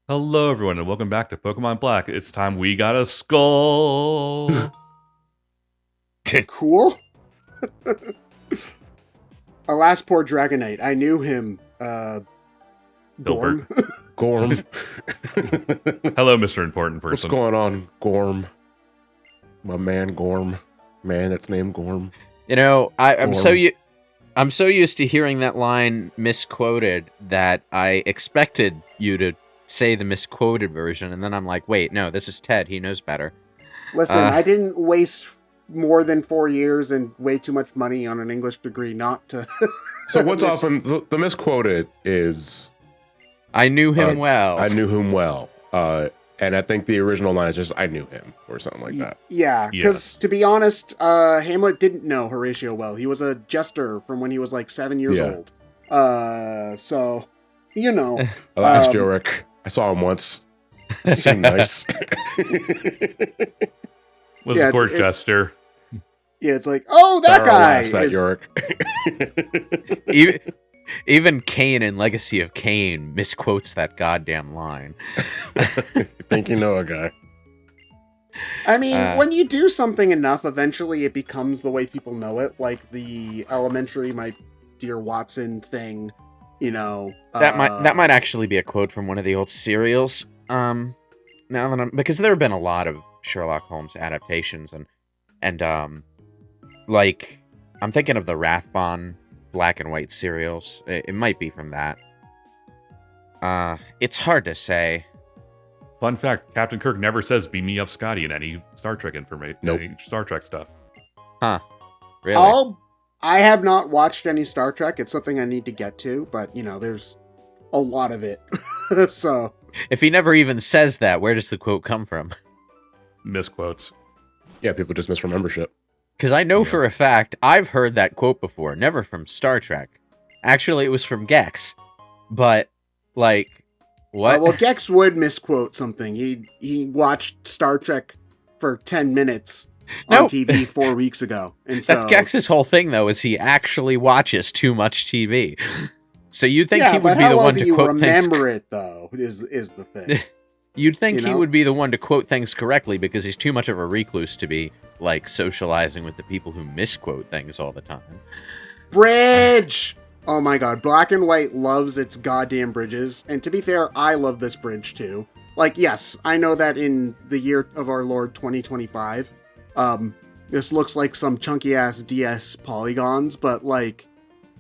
Hello, everyone, and welcome back to Pokemon Black. It's time we got a skull. Cool. Alas, poor Dragonite. I knew him. Gorm. Gorm. Hello, Mr. Important Person. What's going on, Gorm? My man, Gorm. Man that's named Gorm. You know, I'm Gorm. so used to hearing that line misquoted that I expected you to say the misquoted version, and then I'm like, wait, no, this is Ted. He knows better. Listen, I didn't waste more than 4 years and way too much money on an English degree not to. So what's often the misquoted is I knew him well. I knew him well. And I think the original line is just I knew him or something like that. Yeah, because to be honest, Hamlet didn't know Horatio well. He was a jester from when he was like 7 years old. So, you know. Alas, Jorick. I saw him once. Seemed nice. Was a court jester. Yeah, it's like, oh, that guy! Laughs at Yorick. Even Cain in Legacy of Cain misquotes that goddamn line. You think you know a guy. I mean, when you do something enough, eventually it becomes the way people know it. Like the elementary, my dear Watson thing, you know. That might actually be a quote from one of the old serials. Now that because there have been a lot of Sherlock Holmes adaptations, and like I'm thinking of the Rathbone black and white serials. It might be from that. It's hard to say. Fun fact, Captain Kirk never says beam me up Scotty in any Star Trek information. Nope. Any Star Trek stuff. Huh. Really? I have not watched any Star Trek. It's something I need to get to, but, you know, there's a lot of it. So... If he never even says that, where does the quote come from? Misquotes. Yeah, people just misremember shit. Because I know for a fact, I've heard that quote before, never from Star Trek. Actually, it was from Gex. But, like, what? well, Gex would misquote something. He watched Star Trek for 10 minutes on TV 4 weeks ago. And so... That's Gex's whole thing, though, is he actually watches too much TV. So you'd think he would be the one to quote things... Yeah, but how well do you remember it, though, is the thing. You'd think he would be the one to quote things correctly because he's too much of a recluse to be, like, socializing with the people who misquote things all the time. Bridge! Oh my god, Black and White loves its goddamn bridges. And to be fair, I love this bridge, too. Like, yes, I know that in the year of our Lord 2025, this looks like some chunky-ass DS polygons, but, like...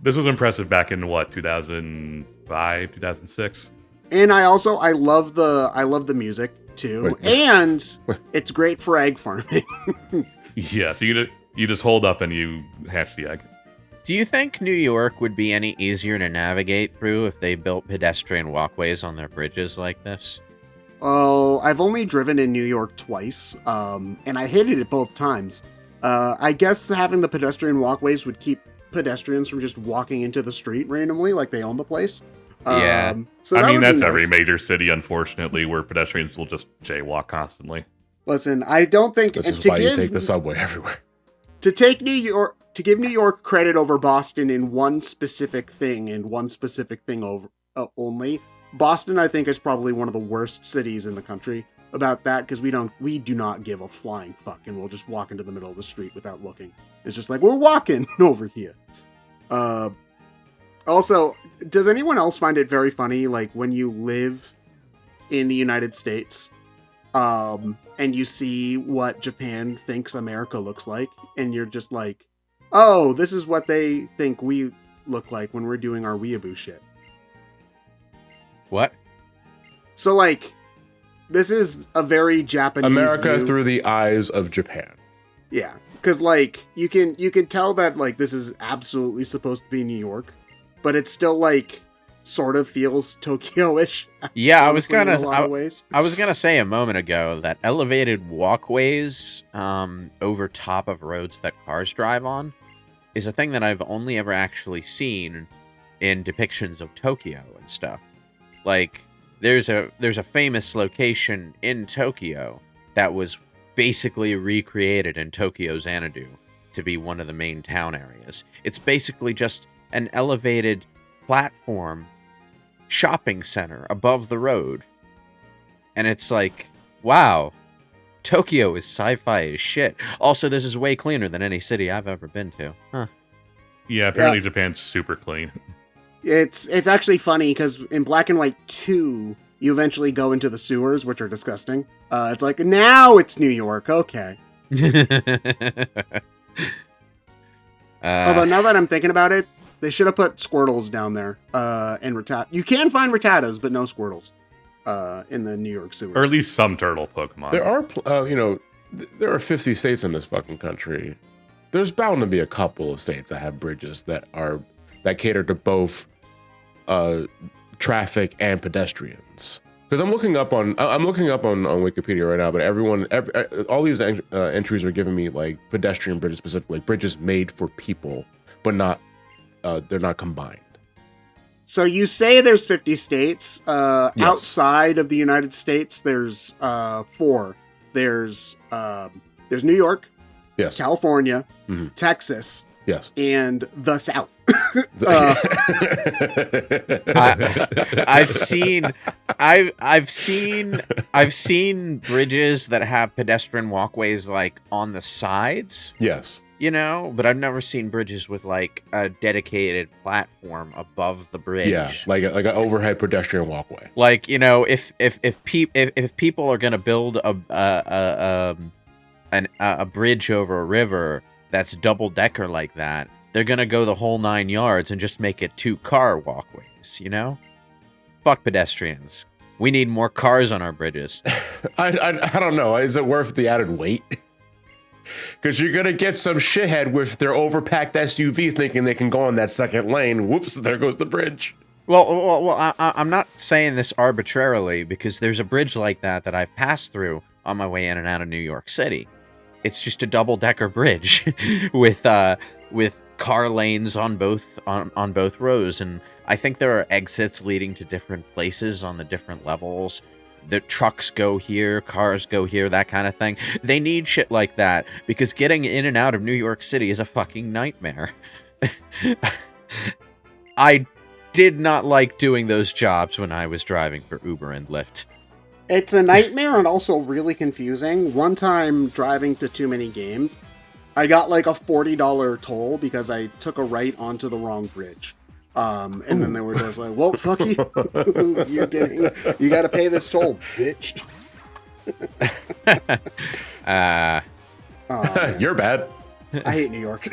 This was impressive back in, 2005, 2006? And I love the music too, and it's great for egg farming. Yeah, so you just hold up and you hatch the egg. Do you think New York would be any easier to navigate through if they built pedestrian walkways on their bridges like this? Oh, I've only driven in New York twice, and I hated it both times. I guess having the pedestrian walkways would keep pedestrians from just walking into the street randomly like they own the place. Yeah. So I mean, that's nice. every major city, unfortunately, where pedestrians will just jaywalk constantly. Listen, I don't think... This is why you take the subway everywhere. To give New York credit over Boston in one specific thing and one specific thing only, Boston, I think, is probably one of the worst cities in the country about that, because we do not give a flying fuck, and we'll just walk into the middle of the street without looking. It's just like, we're walking over here. Also, does anyone else find it very funny, like, when you live in the United States, and you see what Japan thinks America looks like, and you're just like, oh, this is what they think we look like when we're doing our weeaboo shit. What? So, like, this is a very Japanese America view. through the eyes of Japan. Yeah, because, like, you can tell that, like, this is absolutely supposed to be New York, but it still, like, sort of feels Tokyo-ish. Yeah, honestly, in a lot of ways. I was gonna say a moment ago that elevated walkways over top of roads that cars drive on is a thing that I've only ever actually seen in depictions of Tokyo and stuff. Like, there's a famous location in Tokyo that was basically recreated in Tokyo Xanadu to be one of the main town areas. It's basically just an elevated platform shopping center above the road And it's like, wow, Tokyo is sci-fi as shit. Also, this is way cleaner than any city I've ever been to. Huh. Yeah, apparently Japan's super clean. It's actually funny because in Black and White 2, you eventually go into the sewers, which are disgusting. It's like, now it's New York. Okay. Although now that I'm thinking about it, they should have put Squirtles down there. And you can find Rattatas, but no Squirtles in the New York sewers. Or at least some turtle Pokemon. There are, there are 50 states in this fucking country. There's bound to be a couple of states that have bridges that cater to both traffic and pedestrians. Because I'm looking up on Wikipedia right now, but all these entries are giving me like pedestrian bridges specifically, like bridges made for people, but not they're not combined. So you say there's 50 states. Yes. Outside of the United States, there's 4. There's New York, Yes. California, Mm-hmm. Texas, Yes. and the South. I've seen bridges that have pedestrian walkways like on the sides. Yes. But I've never seen bridges with like a dedicated platform above the bridge. Yeah, like an overhead pedestrian walkway. Like, if people are gonna build a bridge over a river that's double decker like that, they're gonna go the whole 9 yards and just make it 2-car walkways. Fuck pedestrians. We need more cars on our bridges. I don't know. Is it worth the added weight? Because you're gonna get some shithead with their overpacked SUV thinking they can go on that second lane. Whoops! There goes the bridge. Well, I'm not saying this arbitrarily, because there's a bridge like that I've passed through on my way in and out of New York City. It's just a double-decker bridge with car lanes on both rows, and I think there are exits leading to different places on the different levels. The trucks go here, cars go here, that kind of thing. They need shit like that, because getting in and out of New York City is a fucking nightmare. I did not like doing those jobs when I was driving for Uber and Lyft. It's a nightmare and also really confusing. One time driving to too many games, I got like a $40 toll because I took a right onto the wrong bridge. And then they were just like, well, fuck you. You got to pay this toll, bitch. You're bad. I hate New York.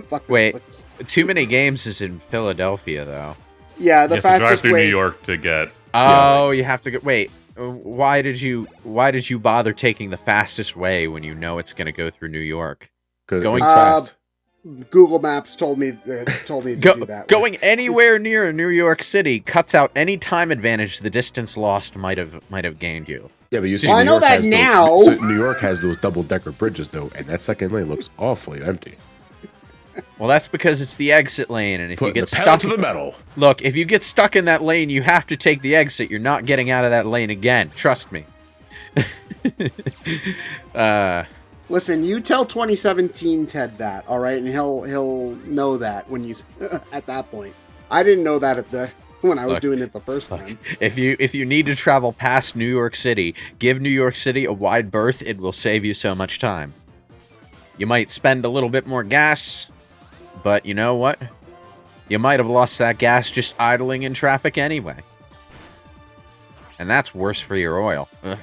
Fuck this Wait, place. Too Many Games is in Philadelphia, though. Yeah, You the have to drive fastest through way. New York to get. Oh, you have to go. Wait, why did you bother taking the fastest way when you know it's going to go through New York? Going Going fast. Google Maps told me to do that. Going anywhere near New York City cuts out any time advantage the distance lost might have gained you. Yeah, but you see, Well, I know that now. New York has those double-decker bridges, though, and that second lane looks awfully empty. Well, that's because it's the exit lane, and if you Put get the pedal stuck to the metal. Look, if you get stuck in that lane, you have to take the exit. You're not getting out of that lane again. Trust me. Listen, you tell 2017 Ted that, all right, and he'll know that when you at that point. I didn't know that when I was doing it the first time. If you need to travel past New York City, give New York City a wide berth. It will save you so much time. You might spend a little bit more gas, but you know what? You might have lost that gas just idling in traffic anyway. And that's worse for your oil. Ugh.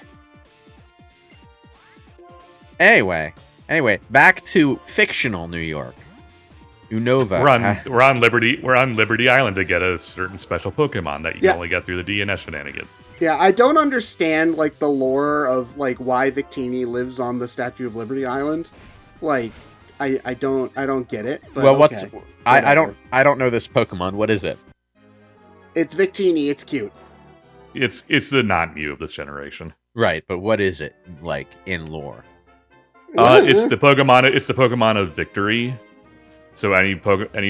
Anyway, back to fictional New York. Unova. We're on Liberty Island to get a certain special Pokemon that you can only get through the DNS shenanigans. Yeah, I don't understand like the lore of like why Victini lives on the Statue of Liberty Island. Like, I don't get it. But well, okay, I don't know this Pokemon. What is it? It's Victini. It's cute. It's the non-Mew of this generation. Right, but what is it like in lore? It's the Pokemon of victory. So any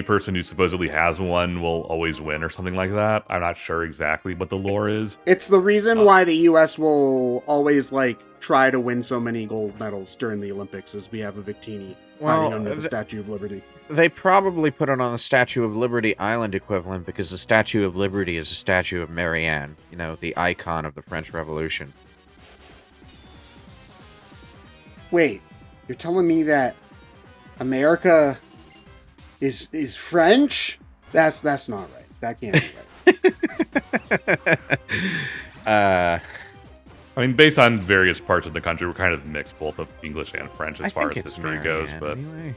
person who supposedly has one will always win or something like that. I'm not sure exactly what the lore is. It's the reason why the U.S. will always like try to win so many gold medals during the Olympics, as we have a Victini hiding under the Statue of Liberty. They probably put it on the Statue of Liberty Island equivalent because the Statue of Liberty is a statue of Marianne, the icon of the French Revolution. Wait, you're telling me that America is French? That's not right. That can't be right. I mean, based on various parts of the country, we're kind of mixed both of English and French as far as history goes. But anyway.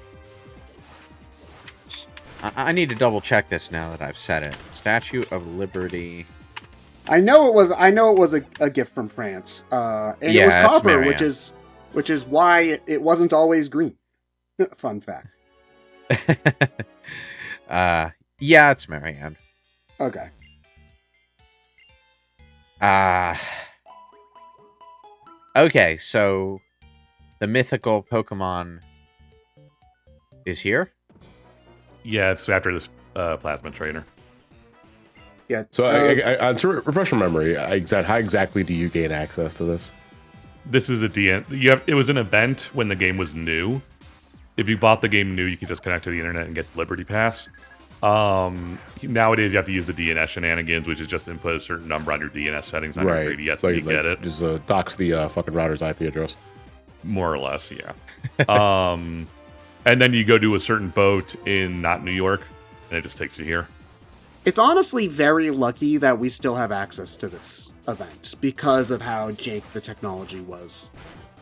I need to double check this now that I've said it. Statue of Liberty. I know it was a gift from France, and it was copper, which is why it wasn't always green. Fun fact. Yeah, it's Marianne. Okay. Okay, so the mythical Pokemon is here? yeah, it's after this plasma trainer. Yeah. So to refresh my memory, how exactly do you gain access to this? This is a DN. It was an event when the game was new. If you bought the game new, you could just connect to the internet and get the Liberty Pass. Nowadays, you have to use the DNS shenanigans, which is just input a certain number on your DNS settings on your 3DS and you get it. Just dox the fucking router's IP address. More or less, yeah. And then you go to a certain boat in not New York, and it just takes you here. It's honestly very lucky that we still have access to this event because of how jank the technology was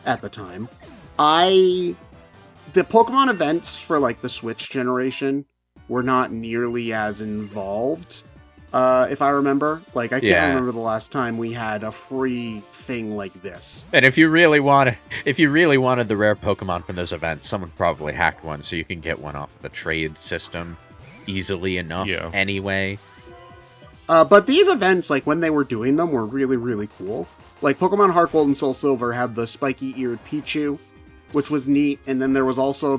at the time. The Pokemon events for like the Switch generation were not nearly as involved, if I remember. Like, I can't remember the last time we had a free thing like this. And if you really wanted the rare Pokemon from those events, someone probably hacked one so you can get one off the trade system easily enough anyway. But these events, like, when they were doing them, were really, really cool. Like, Pokemon Heart Gold and Soul Silver had the spiky-eared Pichu, which was neat, and then there was also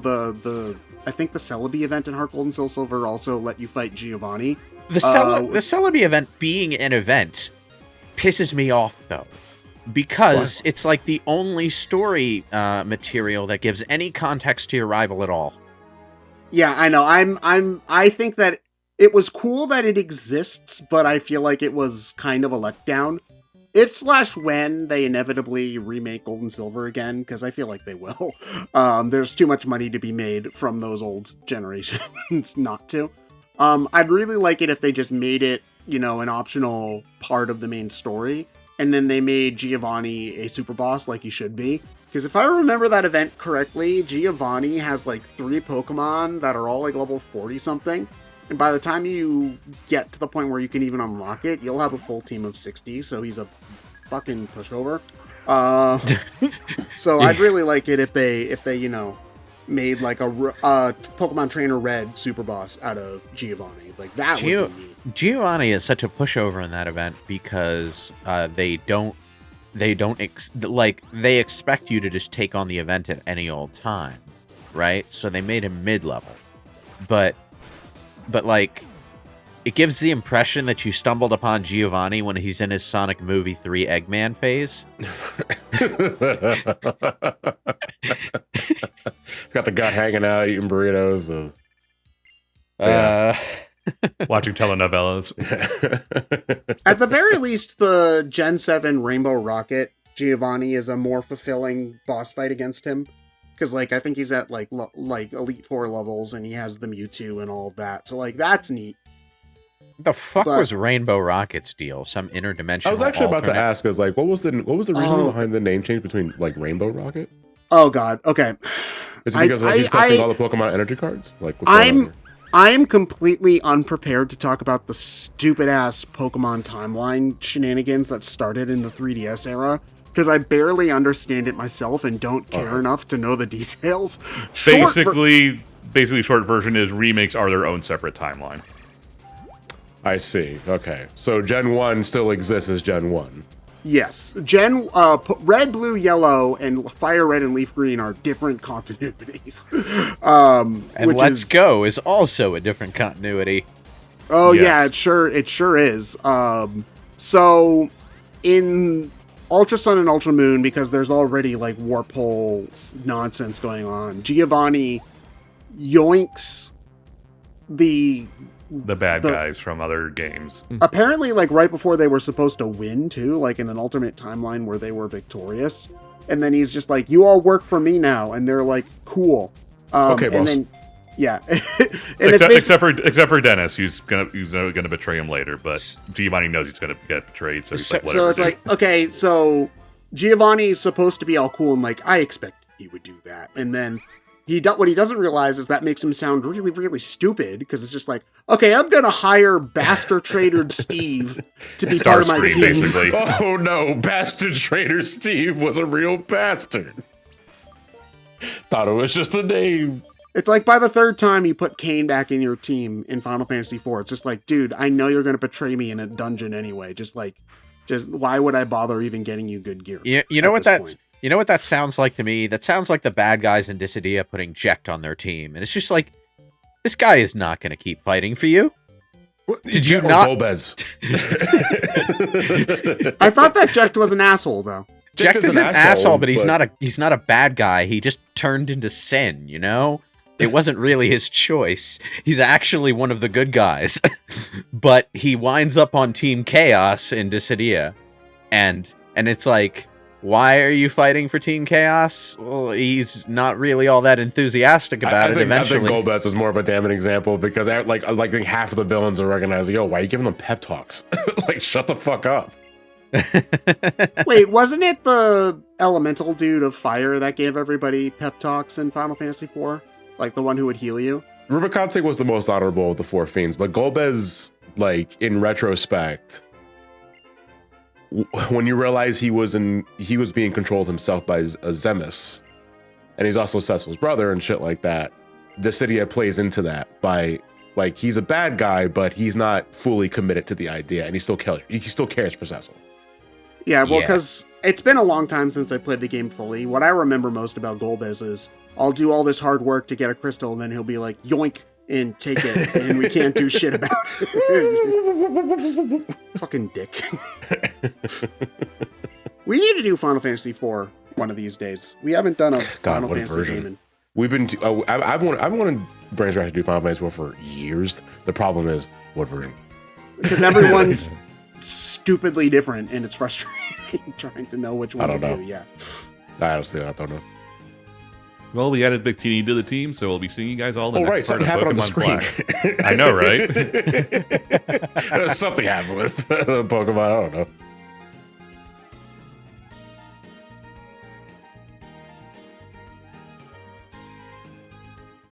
I think the Celebi event in Heart Gold and Soul Silver also let you fight Giovanni. The Celebi event being an event pisses me off, though, because it's like the only story material that gives any context to your rival at all. Yeah, I know. I think that it was cool that it exists, but I feel like it was kind of a letdown. If/when they inevitably remake Gold and Silver again, because I feel like they will. There's too much money to be made from those old generations not to. I'd really like it if they just made it, an optional part of the main story, and then they made Giovanni a super boss like he should be. Because if I remember that event correctly, Giovanni has like 3 Pokemon that are all like level 40-something. And by the time you get to the point where you can even unlock it, you'll have a full team of 60, so he's a fucking pushover. So I'd really like it if they made like a Pokemon Trainer Red super boss out of Giovanni. Like, that would be neat. Giovanni is such a pushover in that event because they expect you to just take on the event at any old time, right? So they made him mid-level. But like, it gives the impression that you stumbled upon Giovanni when he's in his Sonic Movie 3 Eggman phase. He's got the gut hanging out, eating burritos. Watching telenovelas. At the very least, the Gen 7 Rainbow Rocket Giovanni is a more fulfilling boss fight against him. Because, like, I think he's at, like Elite 4 levels, and he has the Mewtwo and all of that. So, like, that's neat. The fuck was Rainbow Rocket's deal? Some interdimensional I was actually alternate? about to ask, like, what was the reason behind the name change between, like, Rainbow Rocket? Oh, God. Okay. Is it because he's collecting all the Pokemon energy cards? Like, what's going on here? I'm completely unprepared to talk about the stupid-ass Pokemon timeline shenanigans that started in the 3DS era. Because I barely understand it myself and don't care enough to know the details. Basically, short version is remakes are their own separate timeline. I see. Okay. So Gen 1 still exists as Gen 1. Yes. Red, Blue, Yellow, and Fire Red and Leaf Green are different continuities. And Let's Go is also a different continuity. Oh, yes. Yeah, it sure is. So, in Ultra Sun and Ultra Moon, because there's already like warp hole nonsense going on, Giovanni yoinks the bad guys from other games. Apparently, like, right before they were supposed to win too, like in an alternate timeline where they were victorious, and then he's just like, "You all work for me now," and they're like, "Cool." Okay, and boss. then yeah, and except for Dennis, who's gonna betray him later. But Giovanni knows he's gonna get betrayed, so he's like, whatever. So it's like, okay, so Giovanni's supposed to be all cool and like, I expected he would do that, and then what he doesn't realize is that makes him sound really, really stupid, because it's just like, okay, I'm gonna hire Bastard Trader Steve to be part of my team. Basically. Oh no, Bastard Trader Steve was a real bastard. Thought it was just a name. It's like by the third time you put Kane back in your team in Final Fantasy IV, it's just like, dude, I know you're gonna betray me in a dungeon anyway. Just why would I bother even getting you good gear? You know what that sounds like to me? That sounds like the bad guys in Dissidia putting Jekt on their team. And it's just like, this guy is not going to keep fighting for you. Did you not? Golbez. I thought that Jekt was an asshole, though. Jekt is an asshole, but he's not a bad guy. He just turned into Sin, you know? It wasn't really his choice. He's actually one of the good guys. But he winds up on Team Chaos in Dissidia. And it's like, why are you fighting for Team Chaos? Well, he's not really all that enthusiastic about it eventually. I think Golbez is more of a damning example, because I think half of the villains are recognizing, yo, why are you giving them pep talks? Like, shut the fuck up. Wait, wasn't it the elemental dude of fire that gave everybody pep talks in Final Fantasy IV? Like the one who would heal you? Rubicante was the most honorable of the four fiends, but Golbez, like, in retrospect, when you realize he was being controlled himself by Zemus, and he's also Cecil's brother and shit like that, Dissidia plays into that by, like, he's a bad guy, but he's not fully committed to the idea, and he still cares for Cecil. Yeah, well, because it's been a long time since I played the game fully. What I remember most about Golbez is I'll do all this hard work to get a crystal, and then he'll be like, yoink, and take it, and we can't do shit about it. Fucking dick. We need to do Final Fantasy IV one of these days. We haven't done a Final Fantasy game in... We've been... I've wanted BrainScratch to do Final Fantasy IV for years. The problem is, what version? Because everyone's stupidly different, and it's frustrating trying to know which one I don't know. do. Yeah. I don't know. Well, we added Big Teeny to the team, so we'll be seeing you guys all in the next something part of happened on the Pokemon screen. Black. I know, right? Something happened with the Pokemon. I don't know.